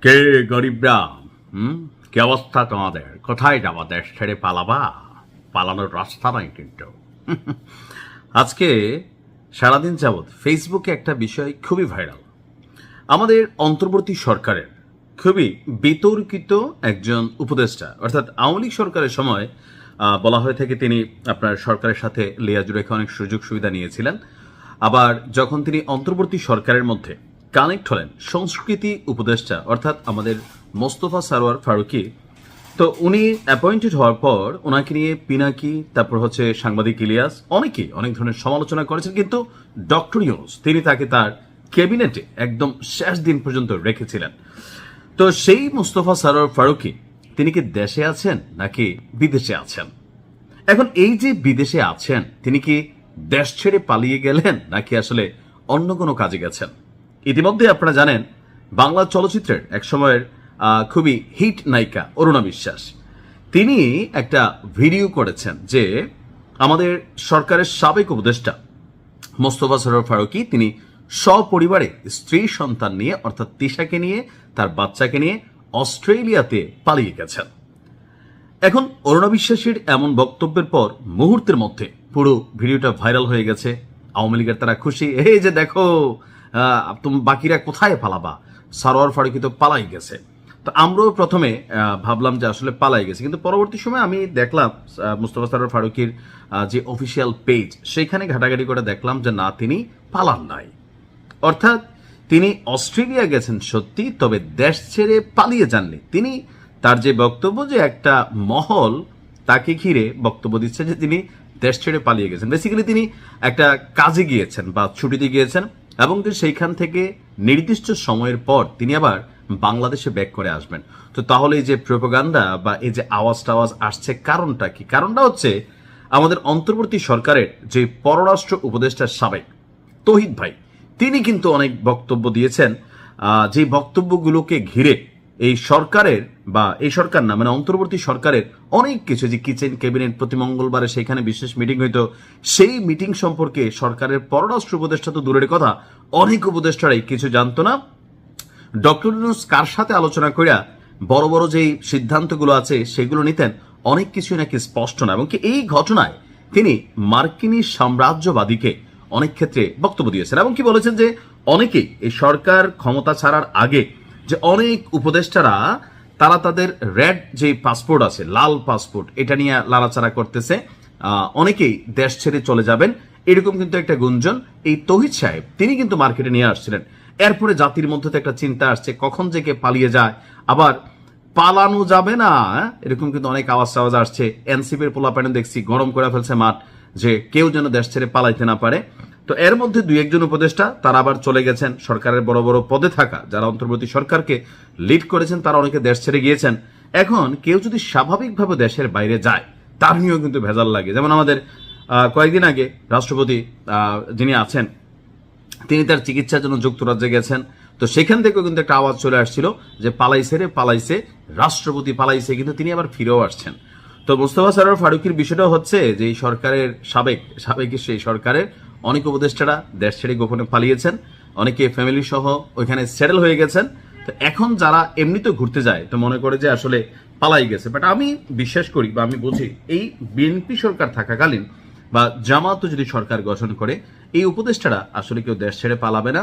কে গরিবরা? কি অবস্থা তোমাদের? কোথায় যাবা? দেশ ছেড়ে পালাবা? পালানোর রাস্তা নাই কিন্তু। আজকে সারাদিন যাবৎ ফেসবুকে একটা বিষয় খুবই ভাইরাল। আমাদের অন্তর্বর্তী সরকারের খুবই বিতর্কিত একজন উপদেষ্টা, অর্থাৎ আওয়ামী লীগ সরকারের সময় বলা হয়ে থাকে তিনি আপনার সরকারের সাথে লিয়াজু রেখে অনেক সুযোগ সুবিধা নিয়েছিলেন। আবার যখন তিনি অন্তর্বর্তী সরকারের মধ্যে কানেক্ট হলেন সংস্কৃতি উপদেষ্টা, অর্থাৎ আমাদের মোস্তফা সরোয়ার ফারুকী, তো উনি অ্যাপয়েন্টেড হওয়ার পর ওনাকে নিয়ে পিনাকি, তারপর হচ্ছে সাংবাদিক ইলিয়াস, অনেকেই অনেক ধরনের সমালোচনা করেছেন, কিন্তু ডক্টর ইউনূস তিনি তাকে তার ক্যাবিনেটে একদম শেষ দিন পর্যন্ত রেখেছিলেন। তো সেই মোস্তফা সরোয়ার ফারুকী তিনি কি দেশে আছেন নাকি বিদেশে আছেন? এখন এই যে বিদেশে আছেন, তিনি কি দেশ ছেড়ে পালিয়ে গেলেন নাকি আসলে অন্য কোনো কাজে গেছেন? ইতিমধ্যে আপনারা জানেন বাংলা চলচ্চিত্রের এক সময়ের খুবই হিট নায়িকা অরুণা বিশ্বাস, তিনি একটা ভিডিও করেছেন যে আমাদের সরকারের সাবেক উপদেষ্টা মোস্তফা সরোয়ার ফারুকী তিনি সপরিবারে স্ত্রী সন্তান নিয়ে, অর্থাৎ তিশাকে নিয়ে, তার বাচ্চাকে নিয়ে অস্ট্রেলিয়াতে পালিয়ে গেছেন। এখন অরুণা বিশ্বাসের এমন বক্তব্যের পর মুহূর্তের মধ্যে পুরো ভিডিওটা ভাইরাল হয়ে গেছে। আওয়ামী লীগের তারা খুশি, এই যে দেখো তুমি বাকিরা কোথায় পালাবা, সরোয়ার ফারুকী তো পালাই গেছে। তো আমরাও প্রথমে ভাবলাম যে আসলে পালাই গেছে, কিন্তু পরবর্তী সময় আমি দেখলাম মোস্তফা সরোয়ার ফারুকীর যে অফিসিয়াল পেজ, সেখানে ঘাটাঘাটি করে দেখলাম যে না, তিনি পালান নাই। অর্থাৎ তিনি অস্ট্রেলিয়া গেছেন সত্যি, তবে দেশ ছেড়ে পালিয়ে যাননি। তিনি তার যে বক্তব্য, যে একটা মহল তাকে ঘিরে বক্তব্য দিচ্ছে যে তিনি দেশ ছেড়ে পালিয়ে গেছেন, বেসিক্যালি তিনি একটা কাজে গিয়েছেন বা ছুটিতে গিয়েছেন, এবং সেইখান থেকে নির্দিষ্ট সময়ের পর তিনি আবার বাংলাদেশে ব্যাক করে আসবেন। তো তাহলে এই যে প্রোপাগান্ডা বা এই যে আওয়াজ টাওয়াজ আসছে, কারণটা কি? কারণটা হচ্ছে আমাদের অন্তর্বর্তী সরকারের যে পররাষ্ট্র উপদেষ্টা সাবেক তৌহিদ ভাই, তিনি কিন্তু অনেক বক্তব্য দিয়েছেন, যে বক্তব্যগুলোকে ঘিরে এই সরকারের বা এই সরকার না, মানে অন্তর্বর্তী সরকারের অনেক কিছু, যে কিচেন ক্যাবিনেট প্রতি মঙ্গলবারে সেখানে বিশেষ মিটিং হইতো, সেই মিটিং সম্পর্কে সরকারের পররাষ্ট্র উপদেষ্টা তো দূরের কথা, অনেক উপদেষ্টারাই কিছু জানতো না। ডক্টর ইউনূস কার সাথে আলোচনা করিয়া বড় বড় যেই সিদ্ধান্তগুলো আছে সেগুলো নিতেন, অনেক কিছু নাকি স্পষ্ট না, এবং এই ঘটনায় তিনি মার্কিনী সাম্রাজ্যবাদীকে অনেক ক্ষেত্রে বক্তব্য দিয়েছেন, এবং কি বলেছেন যে অনেকেই এই সরকার ক্ষমতা ছাড়ার আগে যে অনেক উপদেষ্টারা তারা তাদের রেড যে পাসপোর্ট আছে, লাল পাসপোর্ট, এটা নিয়ে লাড়াচাড়া করতেছে, অনেকেই দেশ ছেড়ে চলে যাবেন, এরকম কিন্তু একটা গুঞ্জন এই তৌহিদ সাহেব তিনি কিন্তু মার্কেটে নিয়ে আসছিলেন। এরপরে জাতির মধ্যে তো একটা চিন্তা আসছে, কখন যে কে পালিয়ে যায়, আবার পালানো যাবে না, এরকম কিন্তু অনেক আওয়াজ টাওয়াজ আসছে। এনসিপির পোলাপাইন দেখছি গরম করে ফেলছে মাঠ, যে কেউ যেন দেশ ছেড়ে পালাইতে না পারে। তো এর মধ্যে দুই একজন উপদেষ্টা তারা আবার চলে গেছেন, সরকারের বড় বড় পদে থাকা যারা অন্তর্বর্তী সরকারকে লিড করেছেন তারা অনেকে দেশ ছেড়ে গিয়েছেন। এখন কেউ যদি স্বাভাবিকভাবে দেশের বাইরে যায়, তার নিয়েও কিন্তু ভেজাল লাগে। যেমন আমাদের কয়েকদিন আগে রাষ্ট্রপতি যিনি আছেন, তিনি তার চিকিৎসার জন্য যুক্তরাজ্যে গেছেন, তো সেখান থেকেও কিন্তু একটা আওয়াজ চলে আসছিল যে পালাইছে রে পালাইছে, রাষ্ট্রপতি পালাইছে, কিন্তু তিনি আবার ফিরেও আসছেন। তো মোস্তফা সরোয়ার ফারুকীর বিষয়টা হচ্ছে যে এই সরকারের সাবেক সেই সরকারের অনেক উপদেষ্টারা দেশ ছেড়ে গোপনে পালিয়েছেন, অনেকে ফ্যামিলি সহ ওইখানে সেটেল হয়ে গেছেন। তো এখন যারা এমনিতে ঘুরতে যায় তো মনে করে যে আসলে পালাই গেছে, বাট আমি বিশ্বাস করি বা আমি বুঝি এই বিএনপি সরকার থাকাকালীন বা জামাতও যদি সরকার গঠন করে, এই উপদেষ্টারা আসলে কেউ দেশ ছেড়ে পালাবে না,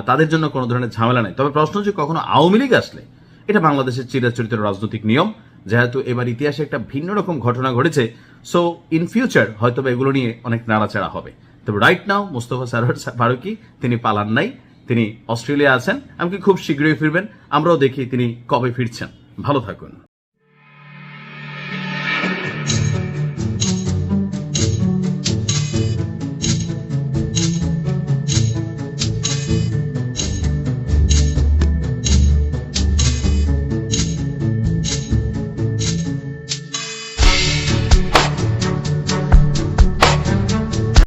তাদের জন্য কোনো ধরনের ঝামেলা নেই। তবে প্রশ্ন হচ্ছে কখনো আওয়ামী লীগ আসলে, এটা বাংলাদেশের চিরাচরিত রাজনৈতিক নিয়ম, যেহেতু এবার ইতিহাসে একটা ভিন্ন রকম ঘটনা ঘটেছে, সো ইন ফিউচার হয়তো এগুলো নিয়ে অনেক নাড়াচাড়া হবে। তবে রাইট নাও মোস্তফা সরোয়ার ফারুকী তিনি পালান নাই, তিনি অস্ট্রেলিয়া আছেন, এমনকি খুব শীঘ্রই ফিরবেন। আমরাও দেখি তিনি কবে ফিরছেন। ভালো থাকুন।